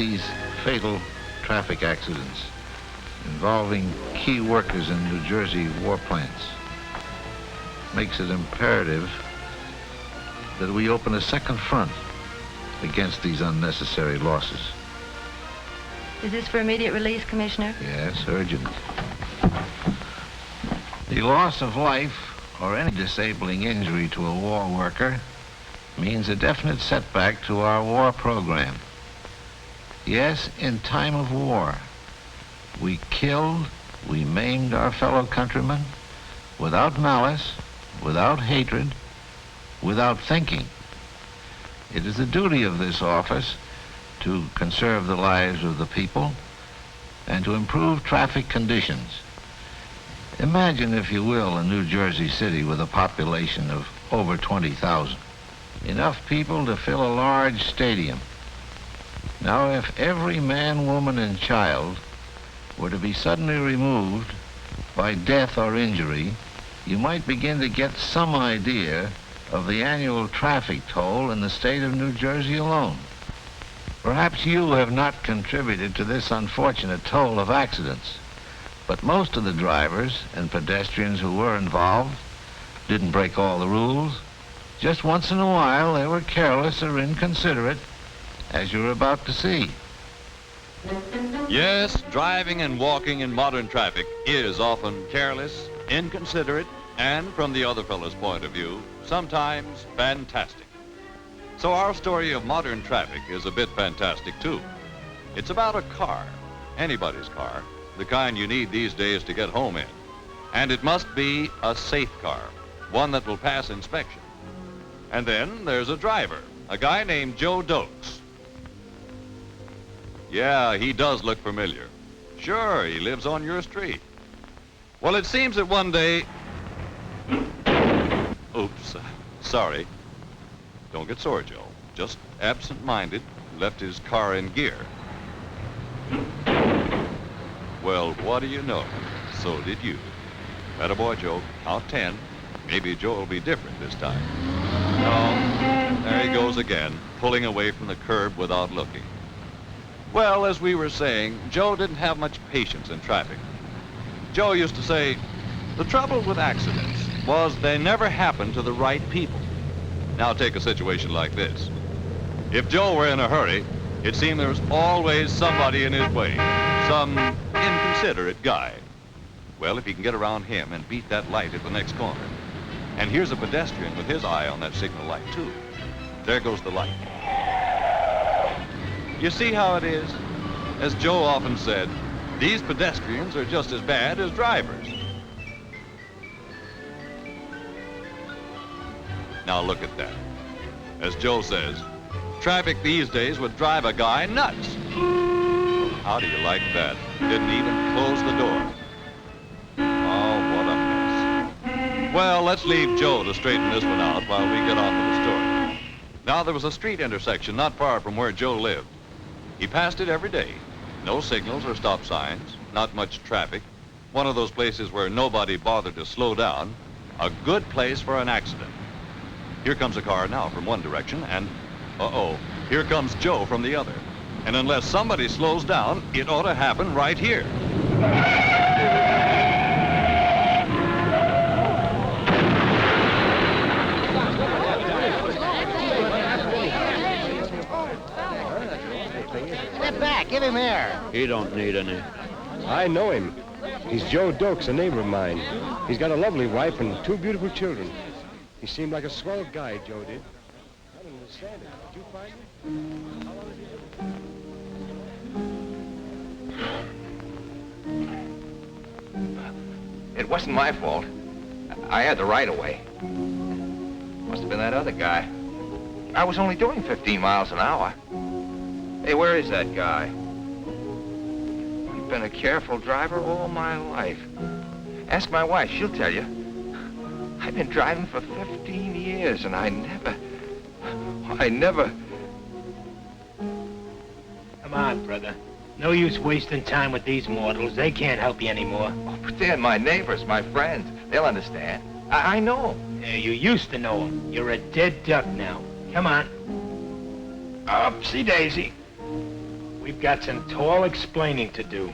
these fatal traffic accidents involving key workers in New Jersey war plants makes it imperative that we open a second front against these unnecessary losses. Is this for immediate release, Commissioner? Yes, urgent. The loss of life or any disabling injury to a war worker means a definite setback to our war program. Yes, in time of war, we killed, we maimed our fellow countrymen without malice, without hatred, without thinking. It is the duty of this office to conserve the lives of the people and to improve traffic conditions. Imagine, if you will, a New Jersey city with a population of over 20,000. Enough people to fill a large stadium. Now, if every man, woman, and child were to be suddenly removed by death or injury, you might begin to get some idea of the annual traffic toll in the state of New Jersey alone. Perhaps you have not contributed to this unfortunate toll of accidents, but most of the drivers and pedestrians who were involved didn't break all the rules. Just once in a while, they were careless or inconsiderate, as you're about to see. Yes, driving and walking in modern traffic is often careless, inconsiderate, and from the other fellow's point of view, sometimes fantastic. So our story of modern traffic is a bit fantastic too. It's about a car, anybody's car, the kind you need these days to get home in. And it must be a safe car, one that will pass inspection. And then there's a driver, a guy named Joe Doakes. Yeah, he does look familiar. Sure, he lives on your street. Well, it seems that one day... Oops, sorry. Don't get sore, Joe. Just absent-minded, left his car in gear. Well, what do you know? So did you. Attaboy, Joe. Count 10. Maybe Joe will be different this time. No, there he goes again, pulling away from the curb without looking. Well, as we were saying, Joe didn't have much patience in traffic. Joe used to say, the trouble with accidents was they never happened to the right people. Now take a situation like this. If Joe were in a hurry, it seemed there was always somebody in his way, some inconsiderate guy. Well, if he can get around him and beat that light at the next corner, and here's a pedestrian with his eye on that signal light too. There goes the light. You see how it is? As Joe often said, these pedestrians are just as bad as drivers. Now look at that. As Joe says, traffic these days would drive a guy nuts. How do you like that? Didn't even close the door. Oh, what a mess. Well, let's leave Joe to straighten this one out while we get on with the story. Now, there was a street intersection not far from where Joe lived. He passed it every day. No signals or stop signs, not much traffic. One of those places where nobody bothered to slow down. A good place for an accident. Here comes a car now from one direction, and, uh-oh, here comes Joe from the other. And unless somebody slows down, it ought to happen right here. Step back, give him air. He don't need any. I know him. He's Joe Doakes, a neighbor of mine. He's got a lovely wife and 2 beautiful children. He seemed like a swell guy, Joe did. I don't understand it. Did you find him? How long has he been? It wasn't my fault. I had the right of way. Must have been that other guy. I was only doing 15 miles an hour. Hey, where is that guy? I've been a careful driver all my life. Ask my wife, she'll tell you. I've been driving for 15 years, and I never... Come on, brother. No use wasting time with these mortals. They can't help you anymore. Oh, but they're my neighbors, my friends. They'll understand. I know them. Yeah, you used to know them. You're a dead duck now. Come on. Upsy daisy. We've got some tall explaining to do.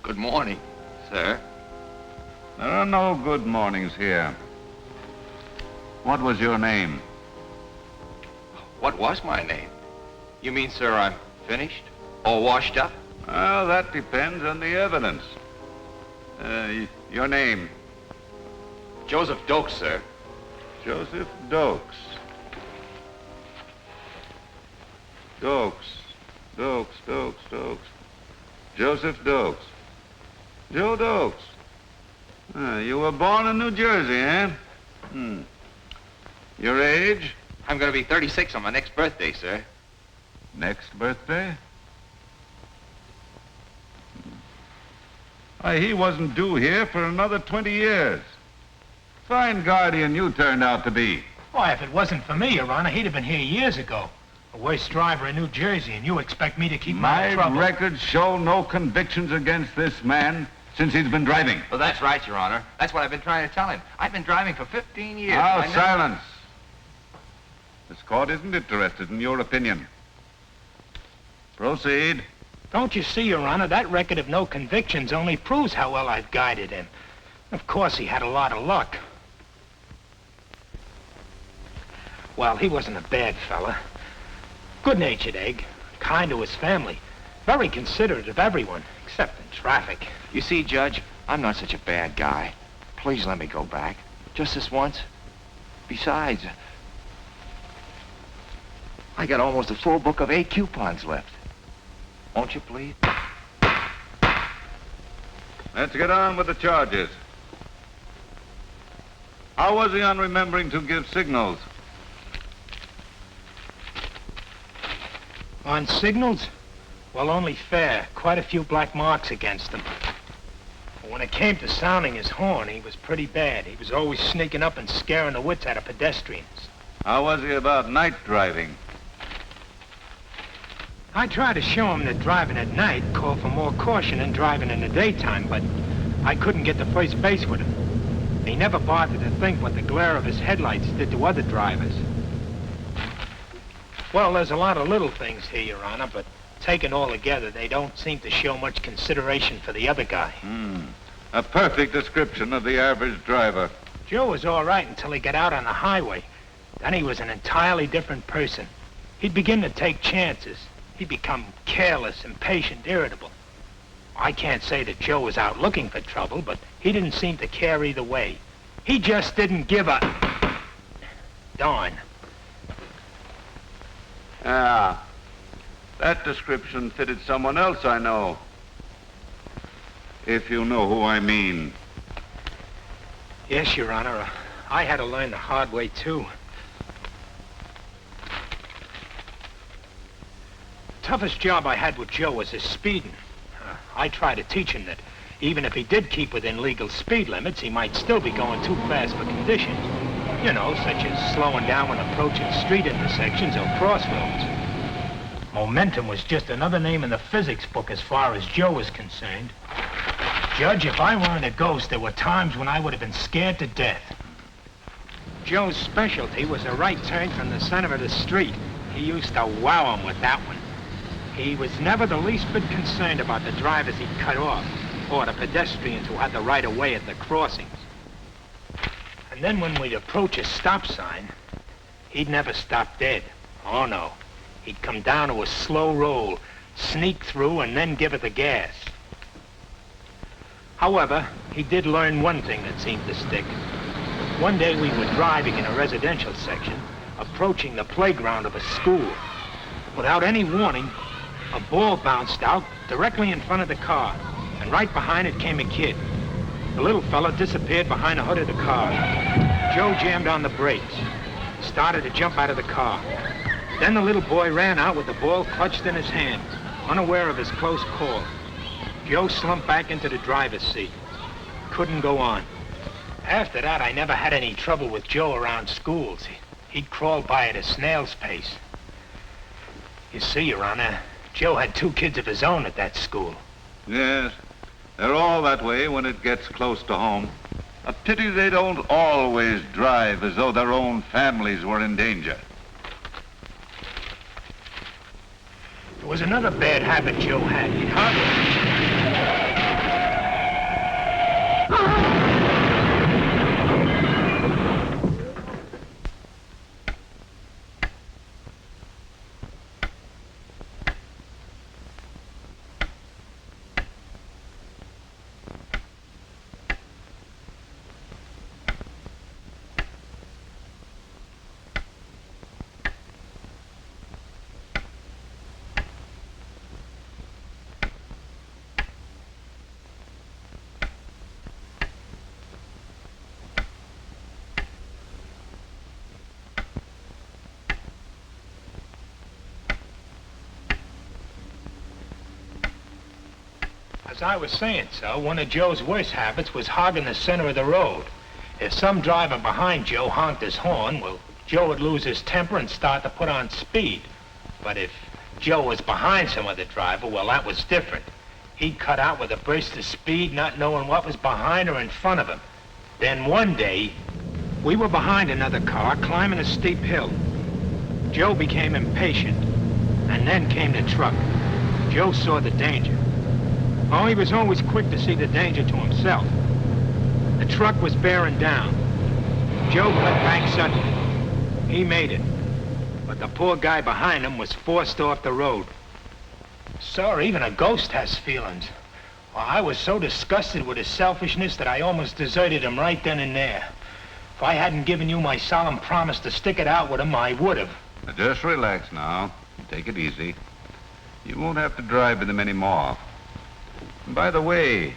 Good morning, sir. There are no good mornings here. What was your name? What was my name? You mean, sir, I'm finished? All washed up? Well, that depends on the evidence. Your name? Joseph Doakes, sir. Joseph Doakes. Doakes. Joseph Doakes. Joe Doakes. You were born in New Jersey, eh? Your age? I'm going to be 36 on my next birthday, sir. Next birthday? Why, he wasn't due here for another 20 years. Fine guardian you turned out to be. Why, if it wasn't for me, Your Honor, he'd have been here years ago. The worst driver in New Jersey, and you expect me to keep him out of trouble. My records show no convictions against this man since he's been driving. Well, that's right, Your Honor. That's what I've been trying to tell him. I've been driving for 15 years. Now, silence. This court isn't interested in your opinion. Proceed. Don't you see, Your Honor, that record of no convictions only proves how well I've guided him. Of course, he had a lot of luck. Well, he wasn't a bad fella. Good-natured egg, kind to his family, very considerate of everyone, except in traffic. You see, Judge, I'm not such a bad guy. Please let me go back. Just this once. Besides, I got almost a full book of 8 coupons left. Won't you, please? Let's get on with the charges. How was he on remembering to give signals? On signals? Well, only fair. Quite a few black marks against him. But when it came to sounding his horn, he was pretty bad. He was always sneaking up and scaring the wits out of pedestrians. How was he about night driving? I tried to show him that driving at night called for more caution than driving in the daytime, but I couldn't get to first base with him. He never bothered to think what the glare of his headlights did to other drivers. Well, there's a lot of little things here, Your Honor, but taken all together, they don't seem to show much consideration for the other guy. A perfect description of the average driver. Joe was all right until he got out on the highway. Then he was an entirely different person. He'd begin to take chances. He'd become careless, impatient, irritable. I can't say that Joe was out looking for trouble, but he didn't seem to care either way. He just didn't give a darn. Ah, that description fitted someone else I know. If you know who I mean. Yes, Your Honor. I had to learn the hard way, too. Toughest job I had with Joe was his speeding. I tried to teach him that even if he did keep within legal speed limits, he might still be going too fast for conditions. You know, such as slowing down when approaching street intersections or crossroads. Momentum was just another name in the physics book as far as Joe was concerned. Judge, if I weren't a ghost, there were times when I would have been scared to death. Joe's specialty was a right turn from the center of the street. He used to wow 'em with that one. He was never the least bit concerned about the drivers he'd cut off, or the pedestrians who had the right of way at the crossings. And then when we'd approach a stop sign, he'd never stop dead. Oh, no. He'd come down to a slow roll, sneak through, and then give it the gas. However, he did learn one thing that seemed to stick. One day we were driving in a residential section, approaching the playground of a school. Without any warning, a ball bounced out directly in front of the car, and right behind it came a kid. The little fella disappeared behind the hood of the car. Joe jammed on the brakes, started to jump out of the car. Then the little boy ran out with the ball clutched in his hand, unaware of his close call. Joe slumped back into the driver's seat. Couldn't go on. After that, I never had any trouble with Joe around schools. He'd crawl by at a snail's pace. You see, Your Honor, Joe had 2 kids of his own at that school. Yes, they're all that way when it gets close to home. A pity they don't always drive as though their own families were in danger. There was another bad habit Joe had. He'd hardly... As I was saying, sir, one of Joe's worst habits was hogging the center of the road. If some driver behind Joe honked his horn, well, Joe would lose his temper and start to put on speed. But if Joe was behind some other driver, well, that was different. He'd cut out with a burst of speed, not knowing what was behind or in front of him. Then one day, we were behind another car climbing a steep hill. Joe became impatient, and then came the truck. Joe saw the danger. Oh, he was always quick to see the danger to himself. The truck was bearing down. Joe cut back suddenly. He made it. But the poor guy behind him was forced off the road. Sir, even a ghost has feelings. Well, I was so disgusted with his selfishness that I almost deserted him right then and there. If I hadn't given you my solemn promise to stick it out with him, I would have. Just relax now. Take it easy. You won't have to drive with him anymore. And by the way,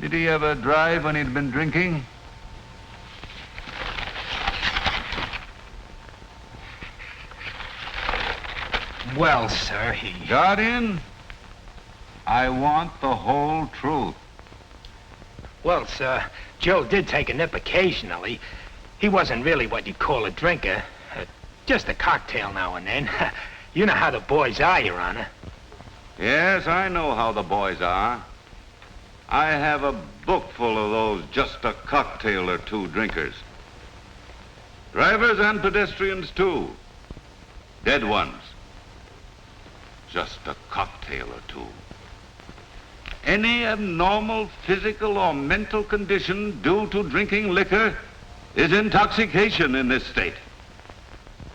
did he ever drive when he'd been drinking? Well, sir, he... Guardian, I want the whole truth. Well, sir, Joe did take a nip occasionally. He wasn't really what you'd call a drinker. Just a cocktail now and then. You know how the boys are, Your Honor. Yes, I know how the boys are. I have a book full of those just a cocktail or two drinkers. Drivers and pedestrians, too. Dead ones. Just a cocktail or two. Any abnormal physical or mental condition due to drinking liquor is intoxication in this state.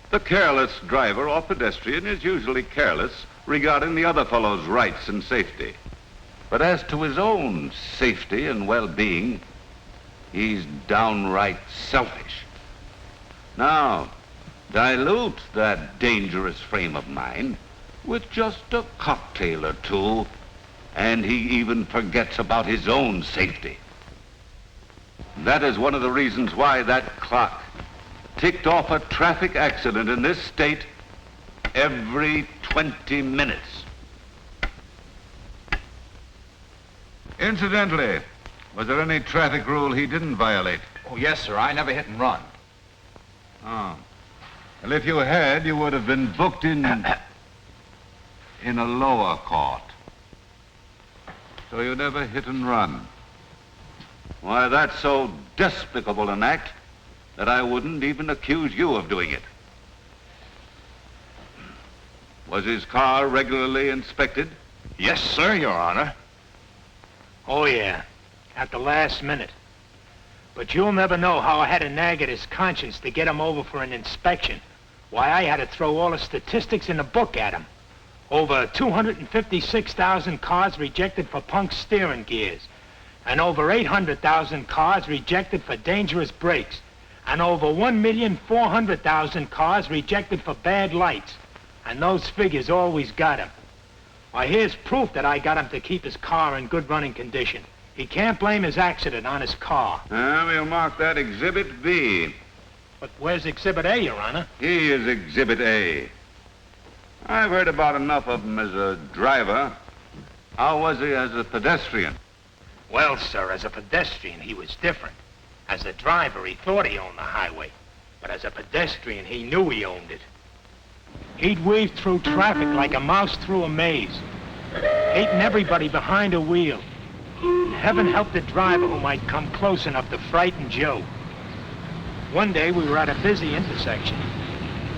The careless driver or pedestrian is usually careless regarding the other fellow's rights and safety. But as to his own safety and well-being, he's downright selfish. Now, dilute that dangerous frame of mind with just a cocktail or two, and he even forgets about his own safety. That is one of the reasons why that clock ticked off a traffic accident in this state every 20 minutes. Incidentally, was there any traffic rule he didn't violate? Oh, yes, sir. I never hit and run. Oh. Well, if you had, you would have been booked in a lower court. So you never hit and run. Why, that's so despicable an act that I wouldn't even accuse you of doing it. Was his car regularly inspected? Yes, sir, Your Honor. Oh, yeah, at the last minute. But you'll never know how I had to nag at his conscience to get him over for an inspection. Why, I had to throw all the statistics in the book at him. Over 256,000 cars rejected for punk steering gears. and over 800,000 cars rejected for dangerous brakes, and over 1,400,000 cars rejected for bad lights. And those figures always got him. Why, here's proof that I got him to keep his car in good running condition. He can't blame his accident on his car. We'll mark that Exhibit B. But where's Exhibit A, Your Honor? He is Exhibit A. I've heard about enough of him as a driver. How was he as a pedestrian? Well, sir, as a pedestrian, he was different. As a driver, he thought he owned the highway. But as a pedestrian, he knew he owned it. He'd weave through traffic like a mouse through a maze, hating everybody behind a wheel. Heaven help the driver who might come close enough to frighten Joe. One day, we were at a busy intersection.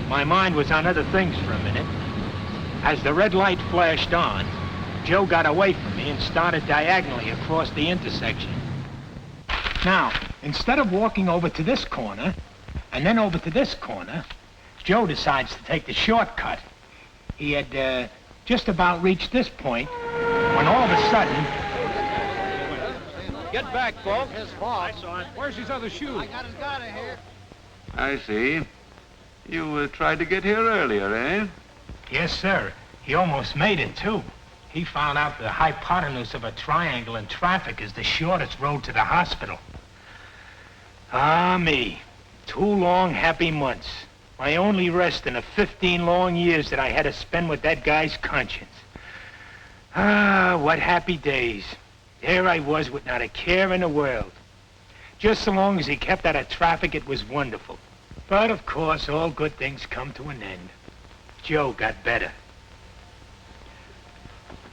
My mind was on other things for a minute. As the red light flashed on, Joe got away from me and started diagonally across the intersection. Now, instead of walking over to this corner, and then over to this corner, Joe decides to take the shortcut. He had just about reached this point when all of a sudden... Get back, folks. His fault. Where's his other shoe? I got his gun in here. I see. You tried to get here earlier, eh? Yes, sir. He almost made it, too. He found out the hypotenuse of a triangle in traffic is the shortest road to the hospital. Ah, me. 2 long, happy months. My only rest in the 15 long years that I had to spend with that guy's conscience. Ah, what happy days. There I was with not a care in the world. Just so long as he kept out of traffic, it was wonderful. But, of course, all good things come to an end. Joe got better.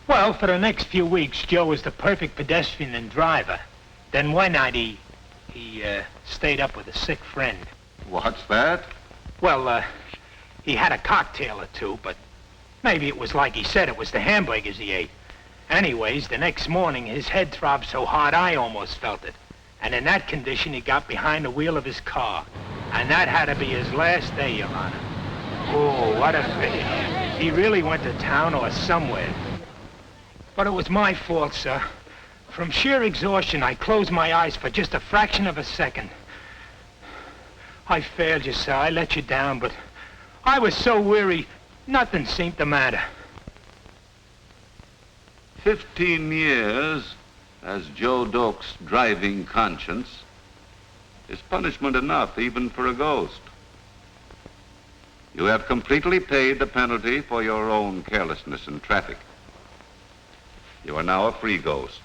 Well, for the next few weeks, Joe was the perfect pedestrian and driver. Then one night, he stayed up with a sick friend. What's that? Well, he had a cocktail or two, but maybe it was like he said, it was the hamburgers he ate. Anyways, the next morning, his head throbbed so hard I almost felt it. And in that condition, he got behind the wheel of his car. And that had to be his last day, Your Honor. Oh, what a finish. He really went to town or somewhere. But it was my fault, sir. From sheer exhaustion, I closed my eyes for just a fraction of a second. I failed you, sir. I let you down, but I was so weary, nothing seemed to matter. 15 years as Joe Doakes' driving conscience is punishment enough even for a ghost. You have completely paid the penalty for your own carelessness in traffic. You are now a free ghost.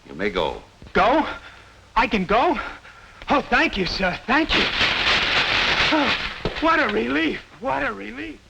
You may go. Go? I can go? Oh, thank you, sir. Thank you. Oh, what a relief. What a relief.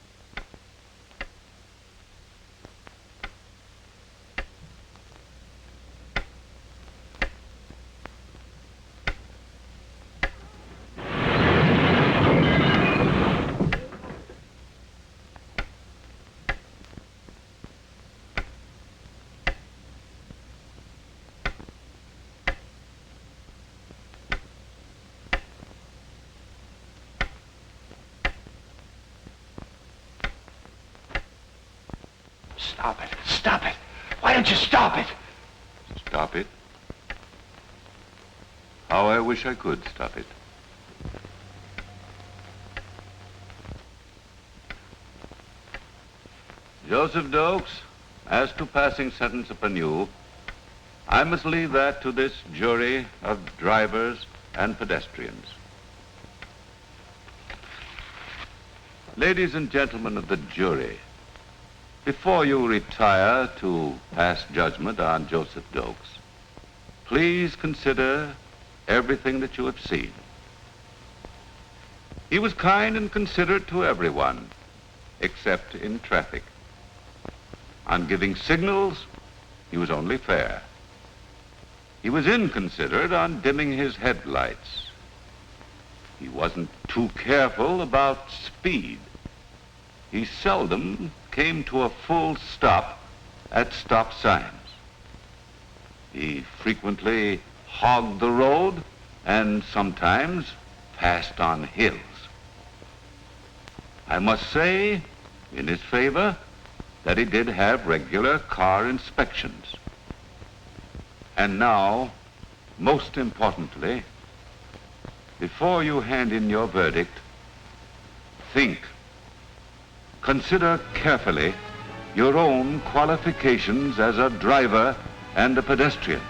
Stop it. Stop it. Why don't you stop it? Stop it? How I wish I could stop it. Joseph Doakes, as to passing sentence upon you, I must leave that to this jury of drivers and pedestrians. Ladies and gentlemen of the jury, before you retire to pass judgment on Joseph Doakes, please consider everything that you have seen. He was kind and considerate to everyone, except in traffic. On giving signals, he was only fair. He was inconsiderate on dimming his headlights. He wasn't too careful about speed. He seldom came to a full stop at stop signs. He frequently hogged the road and sometimes passed on hills. I must say, in his favor, that he did have regular car inspections. And now, most importantly, before you hand in your verdict, think. Consider carefully your own qualifications as a driver and a pedestrian.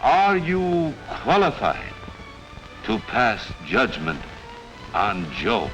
Are you qualified to pass judgment on Joe?